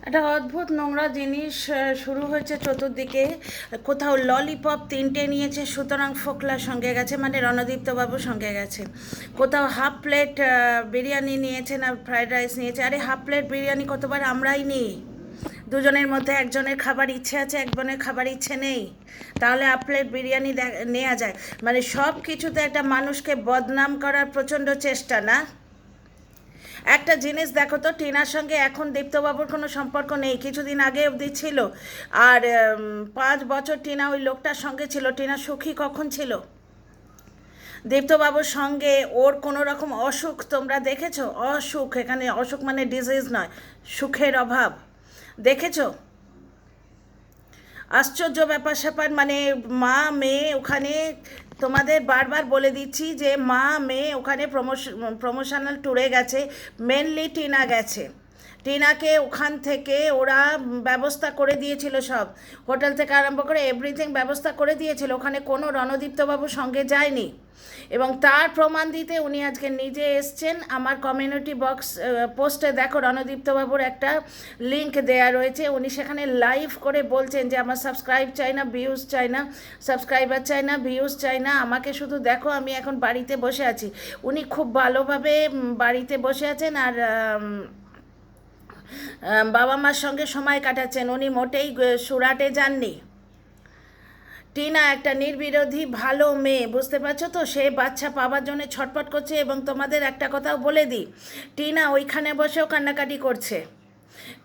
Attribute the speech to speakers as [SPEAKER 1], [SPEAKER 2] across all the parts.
[SPEAKER 1] একটা অদ্ভুত নোংরা জিনিস শুরু হয়েছে চতুর্দিকে। কোথাও ললিপপ 3টে নিয়েছে, সুতরাং ফোকলার সঙ্গে গেছে, মানে রণদীপ্তবাবুর সঙ্গে গেছে। কোথাও হাফ প্লেট বিরিয়ানি নিয়েছে, না ফ্রাইড রাইস নিয়েছে। আরে হাফ প্লেট বিরিয়ানি কতবার আমরাই নিই। দুজনের মধ্যে একজনের খাবার ইচ্ছে আছে, একজনের খাবার ইচ্ছে নেই, তাহলে হাফ প্লেট বিরিয়ানি নেওয়া যায়। মানে সব কিছুতে একটা মানুষকে বদনাম করার প্রচণ্ড চেষ্টা, না? একটা জিনিস দেখো তো, টিনার সঙ্গে এখন দীপ্তবাবুর কোনো সম্পর্ক নেই, কিছুদিন আগে অবধি ছিল। আর 5 বছর টিনা ওই লোকটার সঙ্গে ছিল। টিনা সুখী কখন ছিল? দীপ্তবাবুর সঙ্গে ওর কোনো রকম অসুখ তোমরা দেখেছো? অসুখ, এখানে অসুখ মানে ডিজিজ নয়, সুখের অভাব দেখেছো? আশ্চর্য ব্যাপার স্যাপার। মানে মা মেয়ে ওখানে, তোমাদের বারবার বলে দিচ্ছি যে মা মেয়ে ওখানে প্রমোশনাল ট্যুরে গেছে। মেনলি টিনা গেছে। টিনাকে ওখান থেকে ওরা ব্যবস্থা করে দিয়েছিল, সব হোটেল থেকে আরম্ভ করে এভরিথিং ব্যবস্থা করে দিয়েছিল। ওখানে কোনো রণদীপ্তবাবু সঙ্গে যায়নি, এবং তার প্রমাণ দিতে উনি আজকে নিজে এসছেন। আমার কমিউনিটি বক্স পোস্টে দেখো, রণদীপ্তবাবুর একটা লিঙ্ক দেয়া রয়েছে। উনি সেখানে লাইভ করে বলছেন যে আমার সাবস্ক্রাইব চাই না, ভিউজ চাই না, সাবস্ক্রাইবার চাই না, ভিউজ চাই না, আমাকে শুধু দেখো, আমি এখন বাড়িতে বসে আছি। উনি খুব ভালোভাবে বাড়িতে বসে আছেন, আর বাবা মার সঙ্গে সময় কাটাচ্ছেন। উনি মোটেই সুরাটে যাননি। টিনা একটা নির্বিরোধী ভালো মেয়ে, বুঝতে পারছো তো? সে বাচ্চা পাওয়ার জন্য ছটফট করছে। এবং তোমাদের একটা কথাও বলে দিই, টিনা ওইখানে বসেও কান্নাকাটি করছে।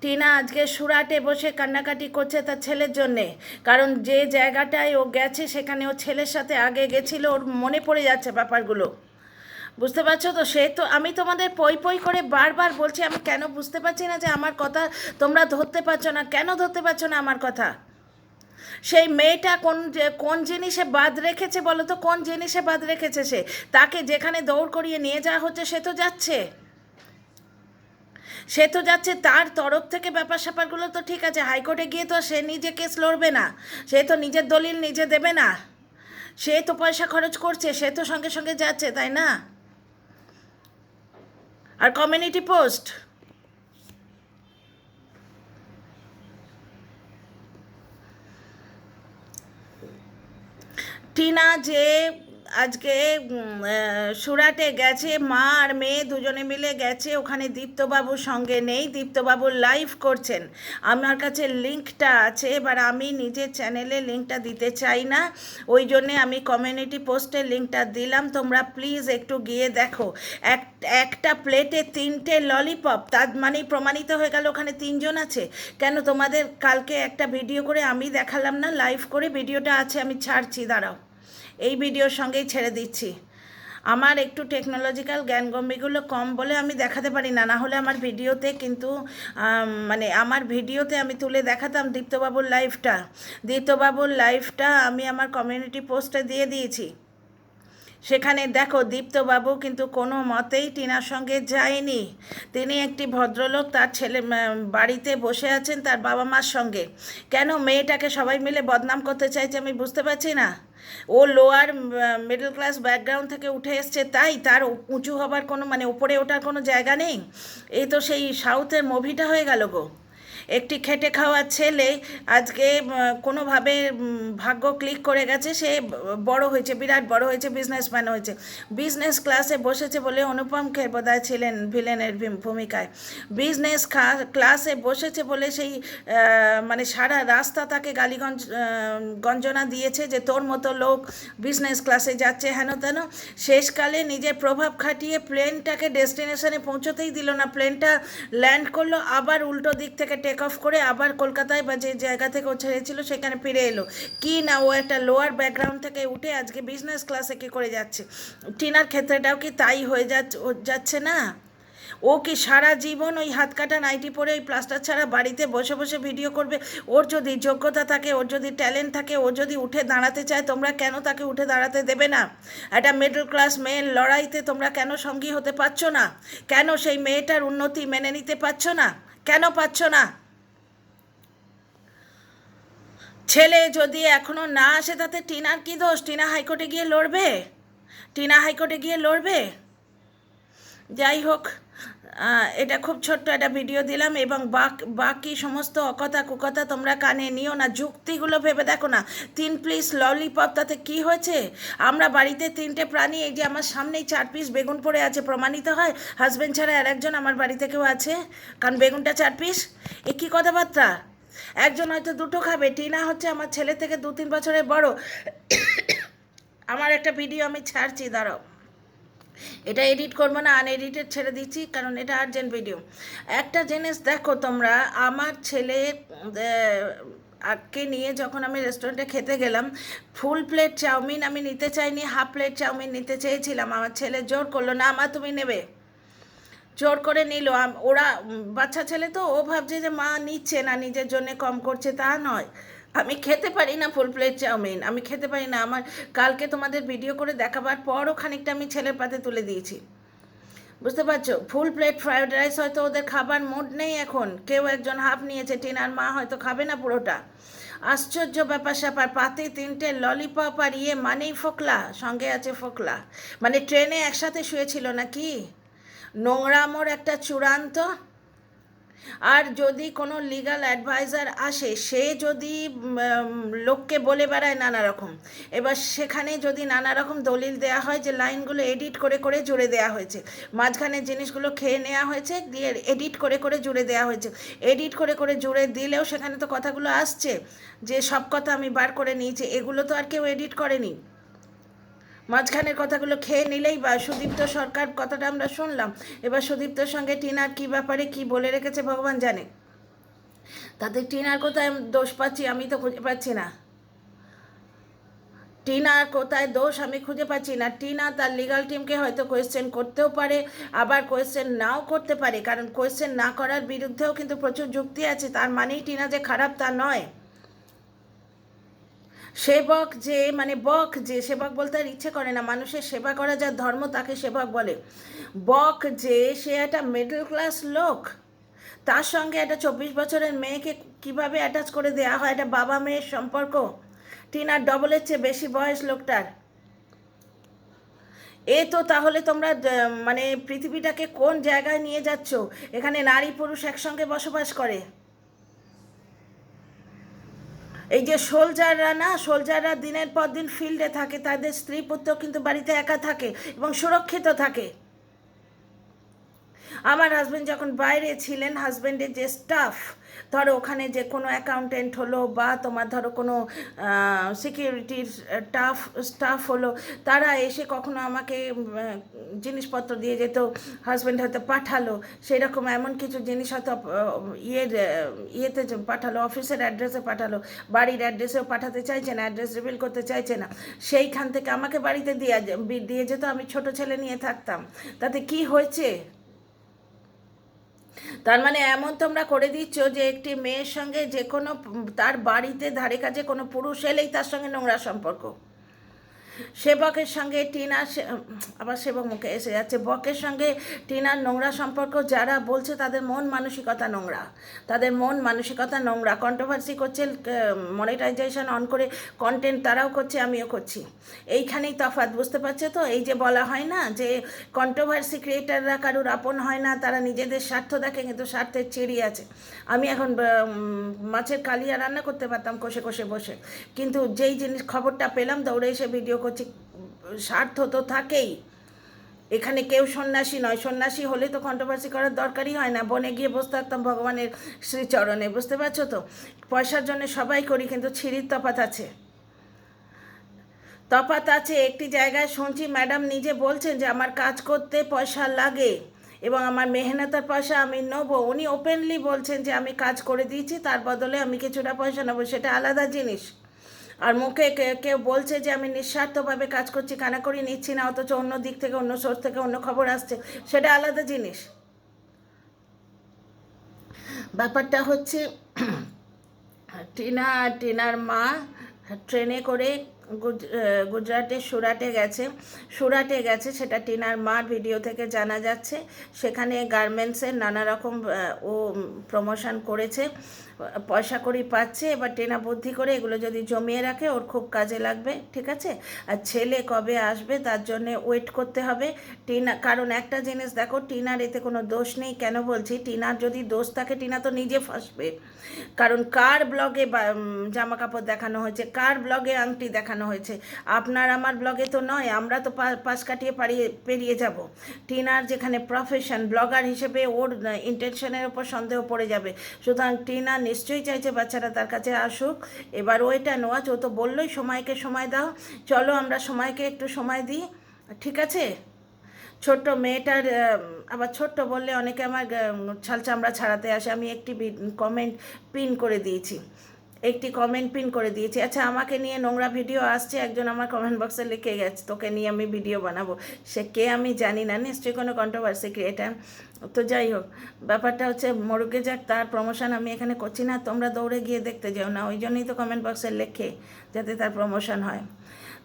[SPEAKER 1] টিনা আজকে সুরাটে বসে কান্নাকাটি করছে তার ছেলের জন্যে। কারণ যে জায়গাটায় ও গেছে সেখানে ও ছেলের সাথে আগে গেছিলো, ওর মনে পড়ে যাচ্ছে ব্যাপারগুলো। বুঝতে পারছো তো? সে তো, আমি তোমাদের পই পই করে বারবার বলছি, আমি কেন বুঝতে পারছি না যে আমার কথা তোমরা ধরতে পারছো না? কেন ধরতে পারছো না আমার কথা? সেই মেয়েটা কোন জিনিসে বাদ রেখেছে বলো তো? কোন জিনিসে বাদ রেখেছে সে? তাকে যেখানে দৌড় করিয়ে নিয়ে যাওয়া হচ্ছে সে তো যাচ্ছে। সে তো যাচ্ছে, তার তরফ থেকে ব্যাপার স্যাপারগুলো তো ঠিক আছে। হাইকোর্টে গিয়ে তো সে নিজে কেস লড়বে না, সে তো নিজের দলিল নিজে দেবে না। সে তো পয়সা খরচ করছে, সে তো সঙ্গে সঙ্গে যাচ্ছে, তাই না? আর কমিউনিটি পোস্ট, টিনা যে আজকে সুরাটে গেছে, মা আর মেয়ে দুজনে মিলে গেছে, ওখানে দীপ্তবাবুর সঙ্গে নেই। দীপ্তবাবু লাইভ করছেন, আমার কাছে লিঙ্কটা আছে। এবার আমি নিজের চ্যানেলে লিঙ্কটা দিতে চাই না, ওই জন্যে আমি কমিউনিটি পোস্টে লিঙ্কটা দিলাম। তোমরা প্লিজ একটু গিয়ে দেখো। একটা প্লেটে 3টে ললিপপ, তার মানেই প্রমাণিত হয়ে গেল ওখানে 3জন আছে। কেন তোমাদের কালকে একটা ভিডিও করে আমি দেখালাম না? লাইভ করে ভিডিওটা আছে, আমি ছাড়ছি, দাঁড়াও, এই ভিডিওর সঙ্গেই ছেড়ে দিচ্ছি। আমার একটু টেকনোলজিক্যাল জ্ঞানগম্যিগুলো কম বলে আমি দেখাতে পারি না, না হলে আমার ভিডিওতে কিন্তু মানে আমার ভিডিওতে আমি তুলে দেখাতাম দীপ্তবাবুর লাইভটা। দীপ্তবাবুর লাইভটা আমি আমার কমিউনিটি পোস্টে দিয়ে দিয়েছি। সেখানে দেখো, দীপ্তবাবু কিন্তু কোনো মতেই টিনার সঙ্গে যায়নি। তিনি একটি ভদ্রলোক, তার ছেলে বাড়িতে বসে আছেন তার বাবা মার সঙ্গে। কেন মেয়েটাকে সবাই মিলে বদনাম করতে চাইছে আমি বুঝতে পারছি না। ও লোয়ার মিডল ক্লাস ব্যাকগ্রাউন্ড থেকে উঠে এসছে, তাই তার উঁচু হবার কোনো, মানে উপরে ওঠার কোনো জায়গা নেই। এই তো সেই সাউথের মুভিটা হয়ে গেল গো। একটি খেটে খাওয়া ছেলে আজকে কোনোভাবে ভাগ্য ক্লিক করে গেছে, সে বড় হয়েছে, বিরাট বড় হয়েছে, বিজনেসম্যান হয়েছে। বিজনেস ক্লাসে বসেছে বলে অনুপম খের বোধহয় ছিলেন ভিলেনের ভূমিকায়। বিজনেস ক্লাসে বসেছে বলে সেই মানে সারা রাস্তা তাকে গালিগঞ্জ গঞ্জনা দিয়েছে যে তোর মতো লোক বিজনেস ক্লাসে যাচ্ছে, হেন তেন। শেষকালে নিজের প্রভাব খাটিয়ে প্লেনটাকে ডেস্টিনেশনে পৌঁছতেই দিল না। প্লেনটা ল্যান্ড করলো, আবার উল্টো দিক থেকে টেক অফ করে আবার কলকাতায় বা যে জায়গা থেকে ও ছেড়েছিল সেখানে ফিরে এলো। কি না, ও একটা লোয়ার ব্যাকগ্রাউন্ড থেকে উঠে আজকে বিজনেস ক্লাসে কী করে যাচ্ছে? টিনার ক্ষেত্রেটাও কি তাই হয়ে যাচ্ছে না? ও কি সারা জীবন ওই হাত কাটা নাইটি পরে ওই প্লাস্টার ছাড়া বাড়িতে বসে বসে ভিডিও করবে? ওর যদি যোগ্যতা থাকে, ওর যদি ট্যালেন্ট থাকে, ও যদি উঠে দাঁড়াতে চায়, তোমরা কেন তাকে উঠে দাঁড়াতে দেবে না? একটা মিডল ক্লাস মেয়ের লড়াইতে তোমরা কেন সঙ্গী হতে পারছো না? কেন সেই মেয়েটার উন্নতি মেনে নিতে পারছো না? কেন পারছো না? ছেলে যদি এখনো না আসে তাতে টিনার কি দোষ? টিনা হাইকোর্টে গিয়ে লড়বে, টিনা হাইকোর্টে গিয়ে লড়বে। যাই হোক, এটা খুব ছোট্ট একটা ভিডিও দিলাম, এবং বাকি সমস্ত অকথা কুকথা তোমরা কানে নিও না, যুক্তিগুলো ভেবে দেখো না। 3 পিস ললিপপ, তাতে কি হয়েছে? আমরা বাড়িতে 3টে প্রাণী, এই যে আমার সামনেই 4 পিস বেগুন পড়ে আছে, প্রমাণিত হয় হাজব্যান্ড ছাড়া আর একজন আমার বাড়িতে কেউ আছে, কারণ বেগুনটা 4 পিস। এ কী কথাবার্তা? একজন হয়তো দুটো খাবে। টিনা হচ্ছে আমার ছেলে থেকে 2-3 বছরের বড়। আমার একটা ভিডিও আমি ছাড়ছি, দাঁড়াও, এটা এডিট করবো না, আনএডিটেড ছেড়ে দিচ্ছি, কারণ এটা আর্জেন্ট ভিডিও। একটা জিনিস দেখো তোমরা, আমার ছেলে কে নিয়ে যখন আমি রেস্টুরেন্টে খেতে গেলাম, ফুল প্লেট চাউমিন আমি নিতে চাইনি, হাফ প্লেট চাউমিন নিতে চেয়েছিলাম। আমার ছেলে জোর করলো, না মা তুমি নেবে, জোর করে নিল। ওরা বাচ্চা ছেলে তো, ও ভাবছে যে মা নিচ্ছে না, নিজের জন্য কম করছে, তা নয়। আমি খেতে পারি না ফুল প্লেট চাউমিন, আমি খেতে পারি না। আমার কালকে তোমাদের ভিডিও করে দেখাবার পরও খানিকটা আমি ছেলের পাতে তুলে দিয়েছি, বুঝতে পারছো? ফুল প্লেট ফ্রাইড রাইস হয়তো ওদের খাবার মুড নেই এখন, কেউ একজন হাফ নিয়েছে, টিনার মা হয়তো খাবে না পুরোটা। আশ্চর্য ব্যাপার স্যাপার, পাতে 3টে ললিপপ আর ইয়ে মানেই ফোকলা, সঙ্গে আছে ফোকলা। মানে ট্রেনে একসাথে শুয়েছিল নাকি? নোংরামোর একটা চূড়ান্ত। আর যদি কোনো লিগ্যাল অ্যাডভাইজার আসে, সে যদি লোককে বলে বেড়ায় নানা রকম, এবার সেখানে যদি নানা রকম দলিল দেওয়া হয় যে লাইনগুলো এডিট করে করে জুড়ে দেওয়া হয়েছে, মাঝখানে জিনিসগুলো খেয়ে নেওয়া হয়েছে, দিয়ে এডিট করে করে জুড়ে দেওয়া হয়েছে, এডিট করে করে জুড়ে দিলেও সেখানে তো কথাগুলো আসছে যে সব কথা আমি বার করে নিয়েছি, এগুলো তো আর কেউ এডিট করেনি। মাঝখানের কথাগুলো খেয়ে নিলেই বা সুদীপ্ত সরকার কথাটা আমরা শুনলাম, এবার সুদীপ্তর সঙ্গে টিনার কী ব্যাপারে কি বলে রেখেছে ভগবান জানে। তাতে টিনার কোথায় দোষ পাচ্ছি আমি তো খুঁজে পাচ্ছি না, টিনার কোথায় দোষ আমি খুঁজে পাচ্ছি না। টিনা তার লিগাল টিমকে হয়তো কোয়েশ্চেন করতেও পারে, আবার কোয়েশ্চেন নাও করতে পারে, কারণ কোয়েশ্চেন না করার বিরুদ্ধেও কিন্তু প্রচুর যুক্তি আছে, তার মানেই টিনা যে খারাপ তা নয়। সেবক যে মানে বক, যে সেবক বলতে আর ইচ্ছে করে না, মানুষের সেবা করা যার ধর্ম তাকে সেবক বলে। বক যে, সে একটা মিডল ক্লাস লোক, তার সঙ্গে একটা 24 বছরের মেয়েকে কিভাবে অ্যাটাচ করে দেওয়া হয়, একটা বাবা মেয়ের সম্পর্ক। টিনার ডবলের চেয়ে বেশি বয়স লোকটার। এ তো তাহলে তোমরা মানে পৃথিবীটাকে কোন জায়গায় নিয়ে যাচ্ছ? এখানে নারী পুরুষ একসঙ্গে বসবাস করে। এই যে সোলজাররা, না সোলজাররা দিনের পর দিন ফিল্ডে থাকে, তাদের স্ত্রী পুত্র কিন্তু বাড়িতে একা থাকে এবং সুরক্ষিত থাকে। আমার হাজব্যান্ড যখন বাইরে ছিলেন, হাজব্যান্ডের যে স্টাফ, ধরো ওখানে যে কোনো অ্যাকাউন্টেন্ট হলো বা তোমার ধরো কোনো সিকিউরিটির স্টাফ হলো, তারা এসে কখনো আমাকে জিনিসপত্র দিয়ে যেত, হাজব্যান্ড হয়তো পাঠালো, সেই রকম এমন কিছু জিনিস হয়তো ইয়েতে পাঠালো, অফিসের অ্যাড্রেসে পাঠালো, বাড়ির অ্যাড্রেসেও পাঠাতে চাইছে না, অ্যাড্রেস রিভিল করতে চাইছে না, সেইখান থেকে আমাকে বাড়িতে দিয়ে যেত, আমি ছোট ছেলে নিয়ে থাকতাম, তাতে কি হয়েছে? তার মানে এমন তোমরা করে দিচ্ছ যে একটি মেয়ের সঙ্গে যে কোনো, তার বাড়িতে ধারে কাছে কোনো পুরুষ এলেই তার সঙ্গে নোংরা সম্পর্ক। সেবকের সঙ্গে টিনার, আবার সেবক মুখে এসে যাচ্ছে, বকের সঙ্গে টিনার নোংরা সম্পর্ক, যারা বলছে তাদের মন মানসিকতা নোংরা, তাদের মন মানসিকতা নোংরা। কন্ট্রোভার্সি করছে, মনিটাইজেশন অন করে কন্টেন্ট তারাও করছে, আমিও করছি, এইখানেই তফাৎ, বুঝতে পারছো তো? এই যে বলা হয় না যে কন্ট্রোভার্সি ক্রিয়েটাররা কারুর আপন হয় না, তারা নিজেদের স্বার্থ দেখে, কিন্তু স্বার্থের চেরি আছে। আমি এখন মাছের কালিয়া রান্না করতে পারতাম কষে কষে বসে, কিন্তু যেই জিনিস খবরটা পেলাম দৌড়ে এসে ভিডিও করছি। স্বার্থ তো থাকেই, এখানে কেউ সন্ন্যাসী নয়, সন্ন্যাসী হলে তো কন্ট্রোভার্সি করার দরকারই হয় না, বনে গিয়ে বসে থাকতাম ভগবানের শ্রীচরণে, বুঝতে পারছো তো? পয়সার জন্য সবাই করি, কিন্তু ছিঁড়ির তফাৎ আছে, তফাৎ আছে। একটি জায়গায় শুনছি ম্যাডাম নিজে বলছেন যে আমার কাজ করতে পয়সা লাগে এবং আমার মেহনতের পয়সা আমি নেবো, উনি ওপেনলি বলছেন যে আমি কাজ করে দিয়েছি, তার বদলে আমি কিছুটা পয়সা নেবো, সেটা আলাদা জিনিস। আর মুখে কেউ বলছে যে আমি নিঃস্বার্থভাবে কাজ করছি, কানাকড়ি নিচ্ছি না, অথচ অন্য দিক থেকে, অন্য সোর্স থেকে অন্য খবর আসছে, সেটা আলাদা জিনিস। ব্যাপারটা হচ্ছে টিনার মা ট্রেনে করে গুজরাটের সুরাটে গেছে, সেটা টিনার মার ভিডিও থেকে জানা যাচ্ছে। সেখানে গার্মেন্টসের নানা রকম ও প্রমোশন করেছে, পয়সা কড়ি পাচ্ছে। এবার টিনা বুদ্ধি করে এগুলো যদি জমিয়ে রাখে ওর খুব কাজে লাগবে, ঠিক আছে। আর ছেলে কবে আসবে তার জন্য ওয়েট করতে হবে টিনা। কারণ একটা জিনিস দেখো, টিনার এতে কোনো দোষ নেই। কেন বলছি, টিনার যদি দোষ থাকে টিনা তো নিজে ফাঁসবে। কারণ কার ব্লগে জামা কাপড় দেখানো হয়েছে, কার ব্লগে আংটি দেখানো হয়েছে, আপনার আমার ব্লগে তো নয়। আমরা তো পাশ কাটিয়ে পেরিয়ে যাব। টিনার যেখানে প্রফেশন ব্লগার হিসেবে ওর ইন্টেনশনের ওপর সন্দেহ পড়ে যাবে। সুতরাং টিনা নিশ্চয়ই চাইছে বাচ্চারা তার কাছে আসুক। এবার ওইটা নোয়াজ, ও তো বললোই সময়কে সময় দাও। চলো আমরা সময়কে একটু সময় দিই, ঠিক আছে। ছোট্ট মেয়েটার আবার ছোট্ট বললে অনেকে আমার ছাল চামড়া ছাড়াতে আসে। আমি একটি কমেন্ট পিন করে দিয়েছি। আচ্ছা, আমাকে নিয়ে নোংরা ভিডিও আসছে, একজন আমার কমেন্ট বক্সে লিখে গেছে তোকে নিয়ে আমি ভিডিও বানাবো। সে কে আমি জানি না, নিশ্চয়ই কোনো কন্ট্রোভার্সি ক্রিয়েটার। তো যাই হোক, ব্যাপারটা হচ্ছে মরুকে যাক, তার প্রমোশন আমি এখানে করছি না, তোমরা দৌড়ে গিয়ে দেখতে যাও না। ওই জন্যই তো কমেন্ট বক্সে লেখে যাতে তার প্রমোশন হয়।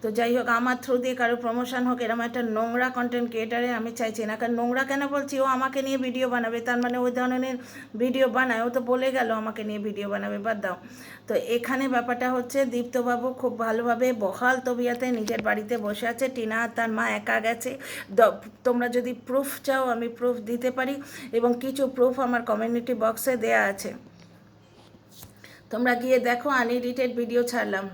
[SPEAKER 1] তো যাই হোক, আমার থ্রু দিয়ে কারো প্রমোশন হোক, এরকম একটা নোংরা কন্টেন্ট ক্রিয়েটারে আমি চাইছি না। কারণ নোংরা কেন বলছি, ও আমাকে নিয়ে ভিডিও বানাবে, তার মানে ওই ধরনের ভিডিও বানায়। ও তো বলে গেল আমাকে নিয়ে ভিডিও বানাবে, বাদ দাও। তো এখানে ব্যাপারটা হচ্ছে, দীপ্তবাবু খুব ভালোভাবে বহাল তবিয়াতে নিজের বাড়িতে বসে আছে। টিনা আর তার মা একা গেছে। তোমরা যদি প্রুফ চাও আমি প্রুফ দিতে পারি, এবং কিছু প্রুফ আমার কমিউনিটি বক্সে দেয়া আছে, তোমরা গিয়ে দেখো। আনএডিটেড ভিডিও ছাড়লাম।